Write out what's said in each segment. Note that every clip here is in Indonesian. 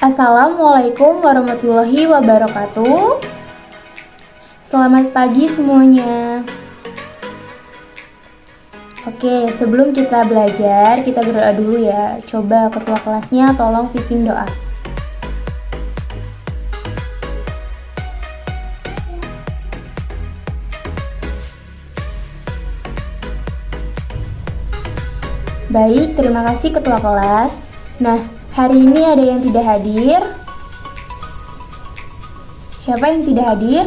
Assalamualaikum warahmatullahi wabarakatuh. Selamat pagi semuanya. Oke, sebelum kita belajar, kita berdoa dulu ya. Coba ketua kelasnya tolong pimpin doa. Baik, terima kasih ketua kelas. Nah, hari ini ada yang tidak hadir? Siapa yang tidak hadir?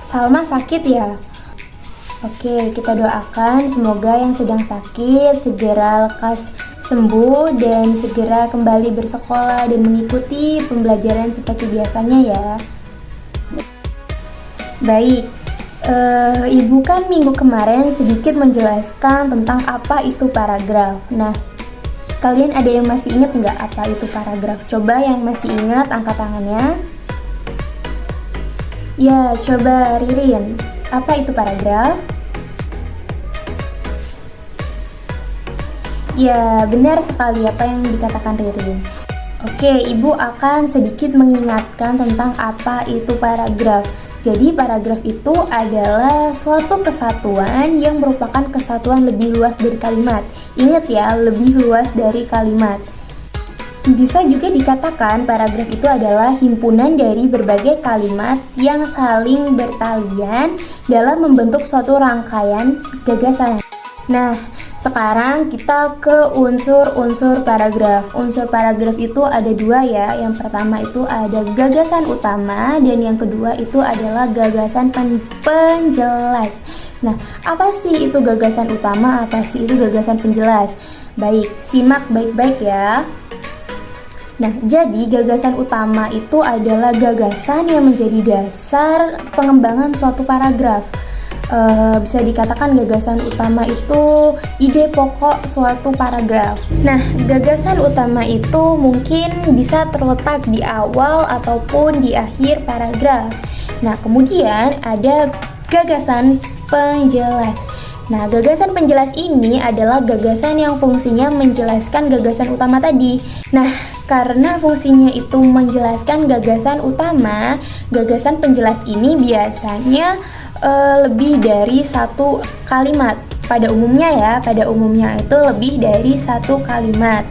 Salma sakit ya? Oke, kita doakan semoga yang sedang sakit segera lekas sembuh dan segera kembali bersekolah dan mengikuti pembelajaran seperti biasanya ya. Baik, Ibu kan minggu kemarin sedikit menjelaskan tentang apa itu paragraf. Nah, kalian ada yang masih ingat nggak apa itu paragraf? Coba yang masih ingat angkat tangannya. Ya, coba Ririn, apa itu paragraf? Ya, benar sekali apa yang dikatakan Ririn. Oke, Ibu akan sedikit mengingatkan tentang apa itu paragraf. Jadi paragraf itu adalah suatu kesatuan yang merupakan kesatuan lebih luas dari kalimat. Ingat ya, lebih luas dari kalimat. Bisa juga dikatakan paragraf itu adalah himpunan dari berbagai kalimat yang saling bertalian dalam membentuk suatu rangkaian gagasan. Nah, sekarang kita ke unsur-unsur paragraf. Unsur paragraf itu ada dua ya. Yang pertama itu ada gagasan utama dan yang kedua itu adalah gagasan penjelas. Nah, apa sih itu gagasan utama? Apa sih itu gagasan penjelas? Baik, simak baik-baik ya. Nah, jadi gagasan utama itu adalah gagasan yang menjadi dasar pengembangan suatu paragraf. Bisa dikatakan gagasan utama itu ide pokok suatu paragraf. Nah, gagasan utama itu mungkin bisa terletak di awal ataupun di akhir paragraf. Nah, kemudian ada gagasan penjelas. Nah, gagasan penjelas ini adalah gagasan yang fungsinya menjelaskan gagasan utama tadi. Nah, karena fungsinya itu menjelaskan gagasan utama, gagasan penjelas ini biasanya lebih dari satu kalimat. Pada umumnya itu lebih dari satu kalimat.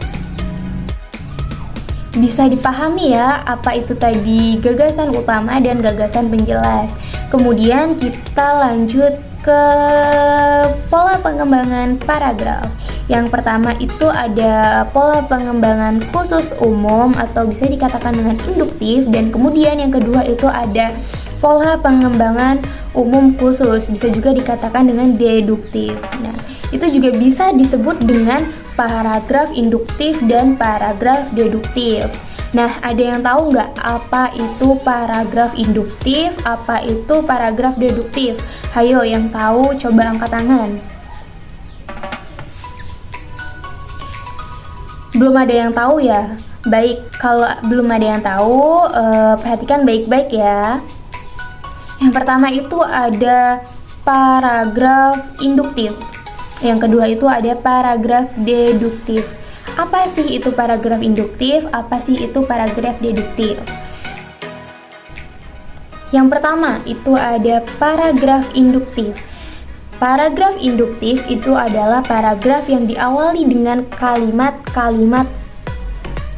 Bisa dipahami ya apa itu tadi gagasan utama dan gagasan penjelas. Kemudian kita lanjut ke pola pengembangan paragraf. Yang pertama itu ada pola pengembangan khusus umum atau bisa dikatakan dengan induktif, dan kemudian yang kedua itu ada pola pengembangan umum khusus, bisa juga dikatakan dengan deduktif. Nah, itu juga bisa disebut dengan paragraf induktif dan paragraf deduktif. Nah, ada yang tahu nggak apa itu paragraf induktif, apa itu paragraf deduktif? Hayo, yang tahu coba angkat tangan. Belum ada yang tahu ya? Baik, kalau belum ada yang tahu, perhatikan baik-baik ya. Yang pertama itu ada paragraf induktif. Yang kedua itu ada paragraf deduktif. Apa sih itu paragraf induktif? Apa sih itu paragraf deduktif? Yang pertama itu ada paragraf induktif. Paragraf induktif itu adalah paragraf yang diawali dengan kalimat-kalimat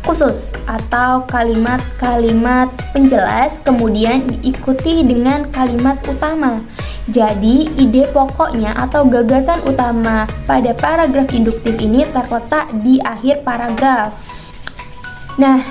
khusus atau kalimat-kalimat penjelas, kemudian diikuti dengan kalimat utama. Jadi, ide pokoknya atau gagasan utama pada paragraf induktif ini terletak di akhir paragraf. Nah,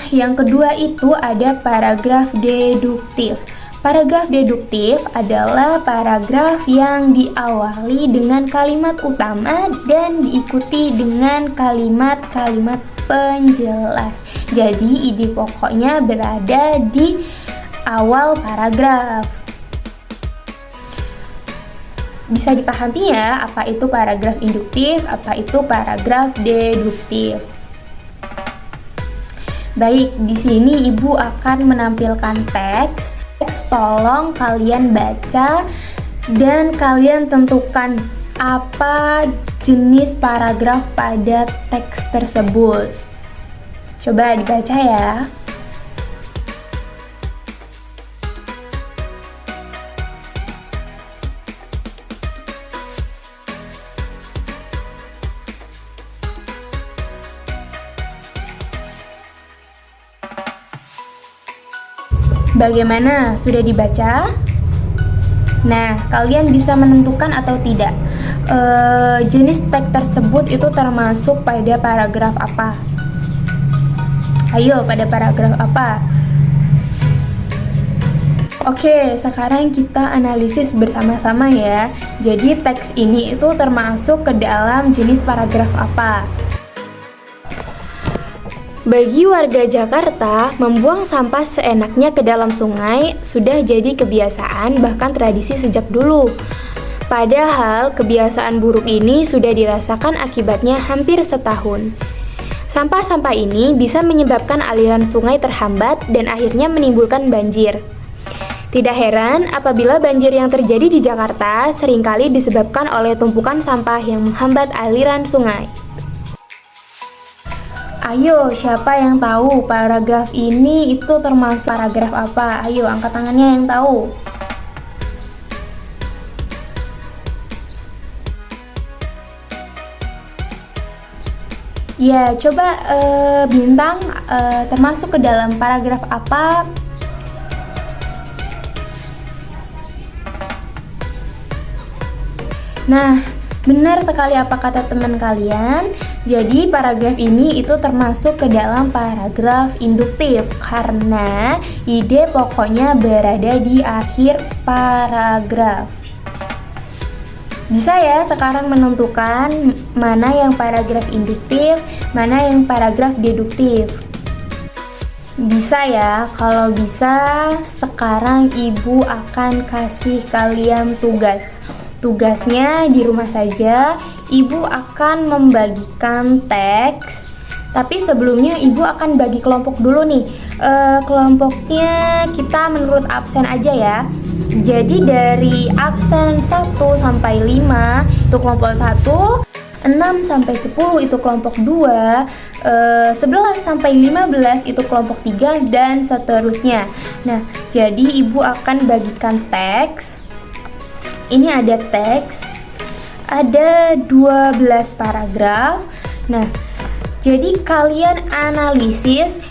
yang kedua itu ada paragraf deduktif. Paragraf deduktif adalah paragraf yang diawali dengan kalimat utama dan diikuti dengan kalimat-kalimat penjelas. Jadi ide pokoknya berada di awal paragraf. Bisa dipahami ya apa itu paragraf induktif, apa itu paragraf deduktif. Baik, di sini Ibu akan menampilkan teks. Tolong kalian baca dan kalian tentukan apa jenis paragraf pada teks tersebut. Coba dibaca ya. Bagaimana? Sudah dibaca? Nah, kalian bisa menentukan atau tidak jenis teks tersebut itu termasuk pada paragraf apa? Ayo, pada paragraf apa? Oke, sekarang kita analisis bersama-sama ya. Jadi teks ini itu termasuk ke dalam jenis paragraf apa? Bagi warga Jakarta, membuang sampah seenaknya ke dalam sungai sudah jadi kebiasaan bahkan tradisi sejak dulu. Padahal kebiasaan buruk ini sudah dirasakan akibatnya hampir setahun. Sampah-sampah ini bisa menyebabkan aliran sungai terhambat dan akhirnya menimbulkan banjir. Tidak heran apabila banjir yang terjadi di Jakarta seringkali disebabkan oleh tumpukan sampah yang menghambat aliran sungai. Ayo, siapa yang tahu paragraf ini itu termasuk paragraf apa? Ayo, angkat tangannya yang tahu. Ya, coba Bintang termasuk ke dalam paragraf apa? Nah, benar sekali apa kata teman kalian. Jadi paragraf ini itu termasuk ke dalam paragraf induktif karena ide pokoknya berada di akhir paragraf. Bisa ya sekarang menentukan mana yang paragraf induktif, mana yang paragraf deduktif. Bisa ya, kalau bisa sekarang ibu akan kasih kalian tugas. Tugasnya di rumah saja, ibu akan membagikan teks. Tapi sebelumnya ibu akan bagi kelompok dulu nih. Kelompoknya kita menurut absen aja ya. Jadi dari absen 1 sampai 5 itu kelompok 1, 6 sampai 10 itu kelompok 2, 11 sampai 15 itu kelompok 3 dan seterusnya. Nah, jadi ibu akan bagikan teks. Ini ada teks, ada 12 paragraf. Nah, jadi kalian analisis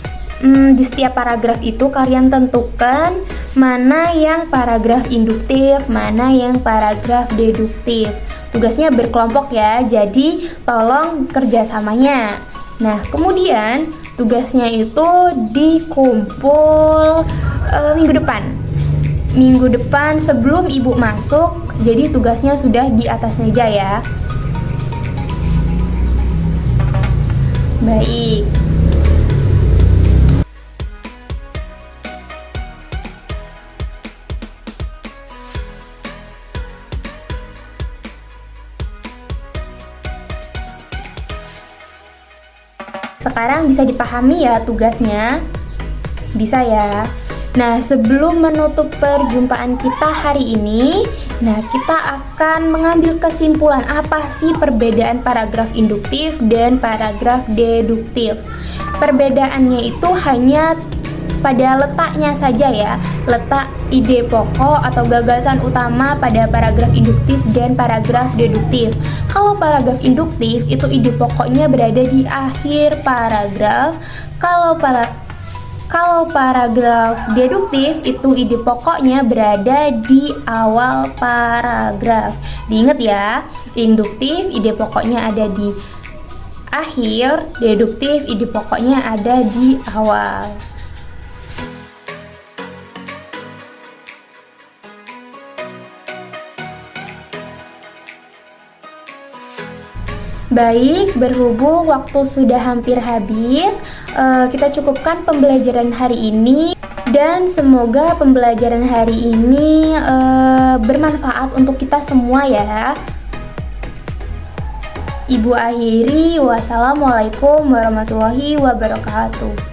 di setiap paragraf itu kalian tentukan mana yang paragraf induktif, mana yang paragraf deduktif. Tugasnya berkelompok ya, jadi tolong kerjasamanya. Nah, kemudian tugasnya itu dikumpul minggu depan. Minggu depan sebelum ibu masuk, jadi tugasnya sudah di atas meja ya. Baik. Sekarang bisa dipahami ya tugasnya? Bisa ya? Nah, sebelum menutup perjumpaan kita hari ini, kita akan mengambil kesimpulan apa sih perbedaan paragraf induktif dan paragraf deduktif. Perbedaannya itu hanya pada letaknya saja ya, letak ide pokok atau gagasan utama pada paragraf induktif dan paragraf deduktif. Kalau paragraf induktif itu ide pokoknya berada di akhir paragraf, kalau paragraf deduktif itu ide pokoknya berada di awal paragraf. Diingat ya, induktif ide pokoknya ada di akhir, deduktif ide pokoknya ada di awal. Baik, berhubung waktu sudah hampir habis, kita cukupkan pembelajaran hari ini dan semoga pembelajaran hari ini bermanfaat untuk kita semua ya. Ibu akhiri, wassalamualaikum warahmatullahi wabarakatuh.